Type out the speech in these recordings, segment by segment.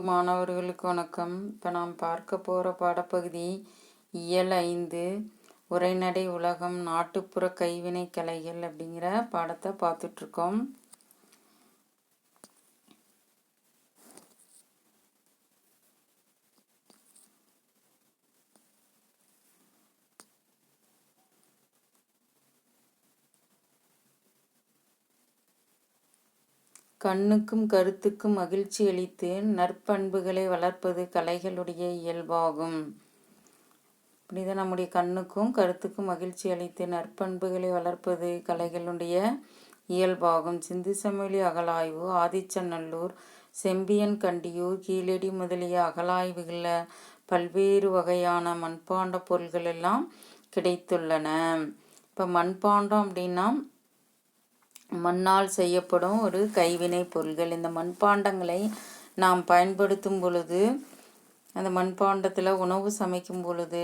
மாணவர்களுக்கு வணக்கம். இப்போ நாம் பார்க்க போகிற பாடப்பகுதி இயல் 5 உரைநடை உலகம் நாட்டுப்புற கைவினை கலைகள் அப்படிங்கிற பாடத்தை பார்த்துட்ருக்கோம். கண்ணுக்கும் கருத்துக்கும் மகிழ்ச்சி அளித்து நற்பண்புகளை வளர்ப்பது கலைகளுடைய இயல்பாகும். இப்படிதான் நம்முடைய கண்ணுக்கும் கருத்துக்கும் மகிழ்ச்சி அளித்து நற்பண்புகளை வளர்ப்பது கலைகளுடைய இயல்பாகும். சிந்து சமவெளி அகழாய்வு, ஆதிச்சநல்லூர், செம்பியன் கண்டியூர், கீழடி முதலிய அகழாய்வுகளில் பல்வேறு வகையான மண்பாண்ட பொருள்கள் எல்லாம் கிடைத்துள்ளன. இப்போ மண்பாண்டம் அப்படின்னா மண்ணால் செய்யப்படும் ஒரு கைவினை பொருள்கள். இந்த மண்பாண்டங்களை நாம் பயன்படுத்தும் பொழுது, அந்த மண்பாண்டத்தில் உணவு சமைக்கும் பொழுது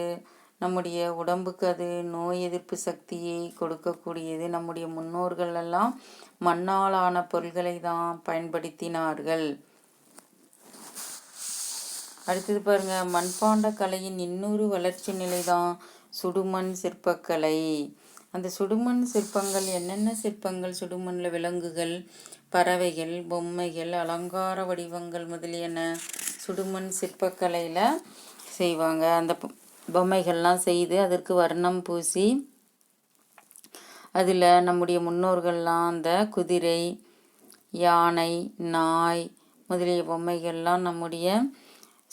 நம்முடைய உடம்புக்கு அது நோய் எதிர்ப்பு சக்தியை கொடுக்கக்கூடியது. நம்முடைய முன்னோர்கள் எல்லாம் மண்ணாலான பொருள்களை தான் பயன்படுத்தினார்கள். அடுத்தது பாருங்க, மண்பாண்ட கலையின் இன்னொரு வளர்ச்சி நிலை தான் சுடுமண் சிற்பக்கலை. அந்த சுடுமண் சிற்பங்கள் என்னென்ன சிற்பங்கள்? சுடுமண்ணில் விலங்குகள், பறவைகள், பொம்மைகள், அலங்கார வடிவங்கள் முதலியன சுடுமண் சிற்பக்கலையில் செய்வாங்க. அந்த பொம்மைகள்லாம் செய்து அதற்கு வர்ணம் பூசி அதில் நம்முடைய முன்னோர்கள்லாம் அந்த குதிரை, யானை, நாய் முதலிய பொம்மைகள்லாம் நம்முடைய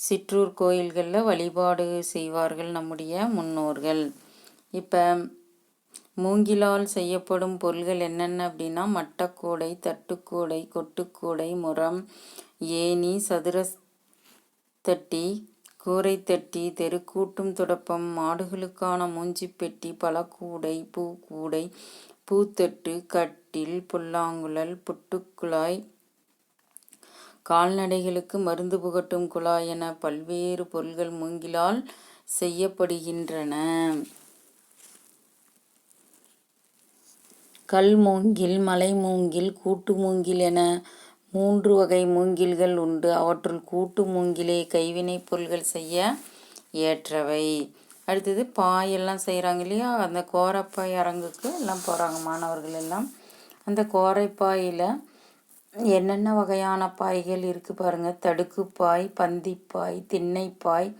சிற்றூர் கோயில்களில் வழிபாடு செய்வார்கள் நம்முடைய முன்னோர்கள். இப்போ மூங்கிலால் செய்யப்படும் பொருள்கள் என்னென்ன அப்படின்னா மட்டக்கூடை, தட்டுக்கூடை, கொட்டுக்கூடை, முறம், ஏணி, சதுரத்தட்டி, கூரைத்தட்டி, தெருக்கூட்டும் துடப்பம், மாடுகளுக்கான மூஞ்சிப்பெட்டி, பழக்கூடை, பூக்கூடை, பூத்தட்டு, கட்டில், புல்லாங்குழல், புட்டுக்குழாய், கால்நடைகளுக்கு மருந்து புகட்டும் குழாய் என பல்வேறு பொருள்கள் மூங்கிலால் செய்யப்படுகின்றன. கல் மூங்கில், மலை மூங்கில், கூட்டு மூங்கில் என 3 வகை மூங்கில்கள் உண்டு. அவற்றுள் கூட்டு மூங்கிலே கைவினைப் பொருள்கள் செய்ய ஏற்றவை. அடுத்தது பாயெல்லாம் செய்கிறாங்க இல்லையா, அந்த கோரைப்பாய் அரங்குக்கு எல்லாம் போகிறாங்க மாணவர்கள் எல்லாம். அந்த கோரைப்பாயில் என்னென்ன வகையான பாய்கள் இருக்குது பாருங்கள். தடுக்குப்பாய், பந்திப்பாய், திண்ணைப்பாய்,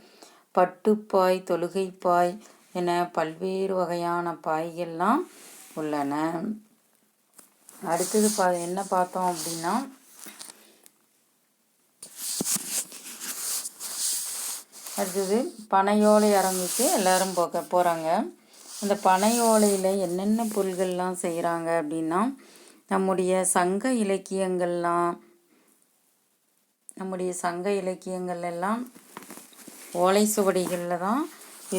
பட்டுப்பாய், தொழுகைப்பாய் என பல்வேறு வகையான பாய்கள்லாம் உள்ளன. அடுத்தது என்ன பார்த்தோம் அப்படின்னா, அடுத்தது பனையோலை அரங்குக்கு எல்லாரும் போகிறாங்க. அந்த பனையோலையில் என்னென்ன பொருள்கள்லாம் செய்கிறாங்க அப்படின்னா, நம்முடைய சங்க இலக்கியங்கள் எல்லாம் ஓலை சுவடிகளில் தான்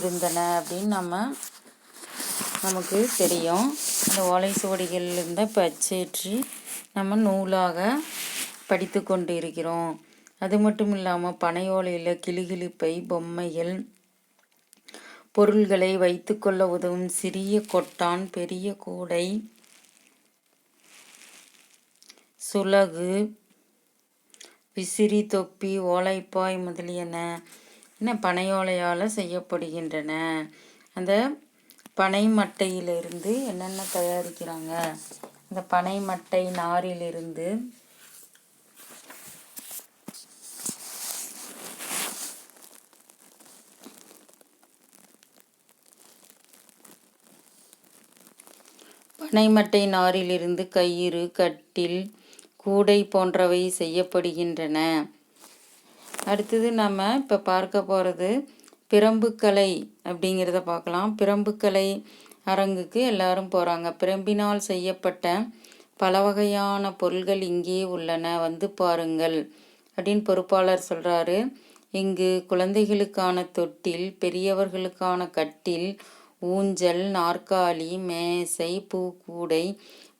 இருந்தன அப்படின்னு நமக்கு தெரியும். அந்த ஓலை சுவடிகளிலிருந்து இப்போ அச்சேற்றி நம்ம நூலாக படித்து கொண்டு இருக்கிறோம். அது மட்டும் இல்லாமல் பனையோலையில் கிளிகிளிப்பை, பொம்மைகள், பொருள்களை வைத்து கொள்ள உதவும் சிறிய கொட்டான், பெரிய கூடை, சுலகு, விசிறி, தொப்பி, ஓலைப்பாய் முதலியன பனையோலையால் செய்யப்படுகின்றன. அந்த பனை மட்டையிலிருந்து என்னென்ன தயாரிக்கிறாங்க? இந்த பனை மட்டை நாரிலிருந்து கயிறு, கட்டில், கூடை போன்றவை செய்யப்படுகின்றன. அடுத்தது நம்ம இப்போ பார்க்க போகிறது பிரம்புக்கலை அப்படிங்கிறத பார்க்கலாம். பிரம்புக்கலை அரங்குக்கு எல்லாரும் போகிறாங்க. பிரம்பினால் செய்யப்பட்ட பல வகையான பொருள்கள் இங்கே உள்ளன, வந்து பாருங்கள் அப்படின்னு பொறுப்பாளர் சொல்கிறாரு. இங்கு குழந்தைகளுக்கான தொட்டில், பெரியவர்களுக்கான கட்டில், ஊஞ்சல், நாற்காலி, மேசை, பூக்கூடை,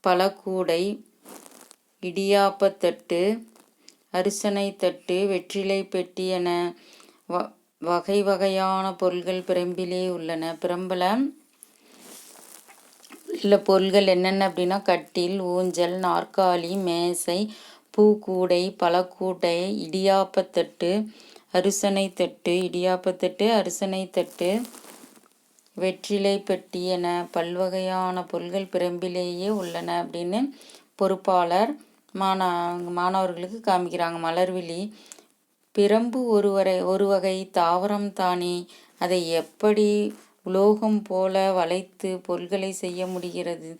பழக்கூடை, இடியாப்பத்தட்டு, அரிசனை தட்டு, வெற்றிலை பெட்டி என வகை வகையான பொருள்கள் பிரம்பிலே உள்ளன. பிரம்பில் உள்ள பொருள்கள் என்னென்ன அப்படின்னா கட்டில், ஊஞ்சல், நாற்காலி, மேசை, பூக்கூடை, பழக்கூடை, இடியாப்பத்தட்டு, அரிசனைத்தட்டு, இடியாப்பத்தட்டு, அரிசனைத்தட்டு, வெற்றிலை பெட்டி என பல்வகையான பொருள்கள் பிரம்பிலேயே உள்ளன அப்படின்னு பொறுப்பாளர் மாணவர்களுக்கு காமிக்கிறாங்க. மலர்விழி, பிரம்பு ஒரு வகை தாவரம் தானே, அதை எப்படி உலோகம் போல வளைத்து பொருள்களை செய்ய முடிகிறது?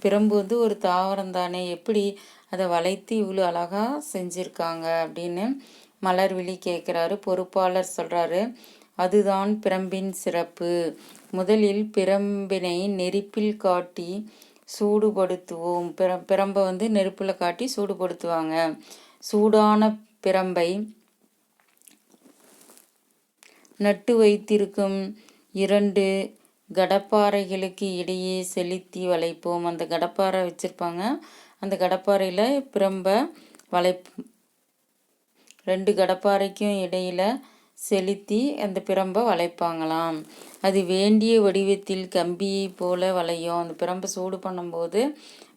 பிரம்பு ஒரு தாவரம் தானே, எப்படி அதை வளைத்து இவ்வளோ அழகாக செஞ்சுருக்காங்க அப்படின்னு மலர்விழி கேட்குறாரு. பொறுப்பாளர் சொல்கிறாரு, அதுதான் பிரம்பின் சிறப்பு. முதலில் பிரம்பினை நெருப்பில் காட்டி சூடுபடுத்துவோம். பிரம்பை நெருப்பில் காட்டி சூடுபடுத்துவாங்க. சூடான பிரம்பை நட்டு வைத்திருக்கும் 2 கடப்பாறைகளுக்கு இடையே செலுத்தி வளைப்போம். அந்த கடப்பாறை வச்சுருப்பாங்க, அந்த கடப்பாறையில் பிரம்பை 2 கடப்பாறைக்கும் இடையில் செலுத்தி அந்த பிரம்பை வளைப்பாங்களாம். அது வேண்டிய வடிவத்தில் கம்பியை போல வளையும். அந்த பிரம்பை சூடு பண்ணும்போது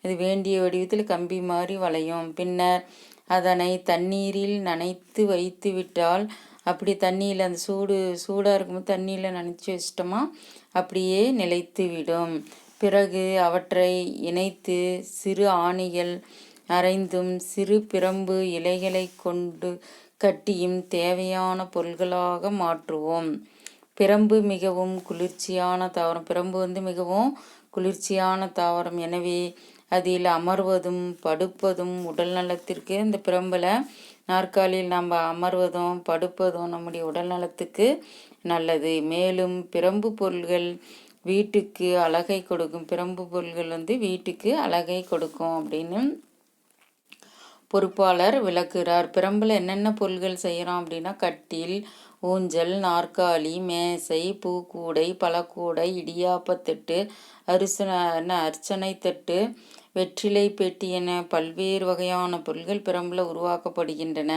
அது வேண்டிய வடிவத்தில் கம்பி மாதிரி வளையும். பின்னர் அதனை தண்ணீரில் நனைத்து வைத்து விட்டால், அப்படி தண்ணியில் அந்த சூடாக இருக்கும்போது தண்ணியில் நனைச்சி வச்சிட்டோமா அப்படியே நிலைத்து விடும். பிறகு அவற்றை இணைத்து சிறு ஆணிகள் அரைந்தும் சிறு பிரம்பு இலைகளை கொண்டு கட்டியும் தேவையான பொருள்களாக மாற்றுவோம். பிரம்பு மிகவும் குளிர்ச்சியான தாவரம். பிரம்பு மிகவும் குளிர்ச்சியான தாவரம். எனவே அதில் அமர்வதும் படுப்பதும் உடல் நலத்திற்கு, இந்த பிரம்பில் நாற்காலியில் நம்ம அமர்வதும் படுப்பதும் நம்முடைய உடல் நலத்துக்கு நல்லது. மேலும் பிரம்பு பொருள்கள் வீட்டுக்கு அழகை கொடுக்கும். பிரம்பு பொருள்கள் வீட்டுக்கு அழகை கொடுக்கும் அப்படின்னு பொறுப்பாளர் விளக்குகிறார். பிரம்பில் என்னென்ன பொருள்கள் செய்கிறோம் அப்படின்னா, கட்டில், ஊஞ்சல், நாற்காலி, மேசை, பூக்கூடை, பழக்கூடை, இடியாப்பத்தட்டு, அர்ச்சனைத்தட்டு, வெற்றிலை பெட்டி என பல்வேறு வகையான பொருள்கள் பிரம்பில் உருவாக்கப்படுகின்றன.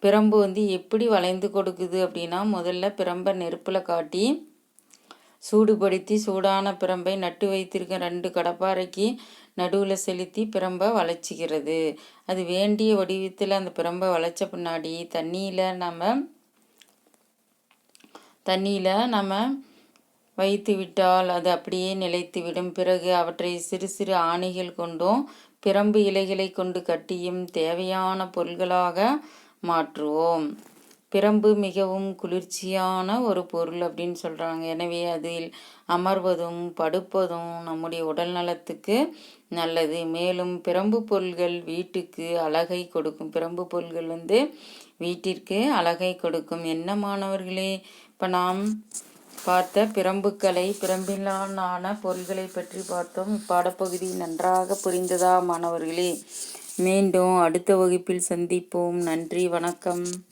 பிரம்பு எப்படி வளைந்து கொடுக்குது அப்படின்னா, முதல்ல பிரம்பை நெருப்பில் காட்டி சூடுபடுத்தி சூடான பிரம்பை நட்டு வைத்திருக்க 2 கடப்பாறைக்கு நடுவில் செலுத்தி பிரம்பை வளைச்சிக்கிறது. அது வேண்டிய வடிவத்தில் அந்த பிரம்பை வளைச்ச பின்னாடி தண்ணியில் நம்ம வைத்து விட்டால் அது அப்படியே நிலைத்துவிடும். பிறகு அவற்றை சிறு சிறு ஆணிகள் கொண்டும் பிரம்பு இலைகளை கொண்டு கட்டியும் தேவையான பொருள்களாக மாற்றுவோம். பிரம்பு மிகவும் குளிர்ச்சியான ஒரு பொருள் அப்படின்னு சொல்கிறாங்க. எனவே அதில் அமர்வதும் படுப்பதும் நம்முடைய உடல் நலத்துக்கு நல்லது. மேலும் பிரம்பு பொருள்கள் வீட்டுக்கு அழகை கொடுக்கும். பிரம்பு பொருள்கள் வீட்டிற்கு அழகை கொடுக்கும். என்ன மாணவர்களே, இப்போ நாம் பார்த்த பிரம்பிலான பொருள்களை பற்றி பார்த்தோம். இப்பாடப்பகுதி நன்றாக புரிந்ததா மாணவர்களே? மீண்டும் அடுத்த வகுப்பில் சந்திப்போம். நன்றி, வணக்கம்.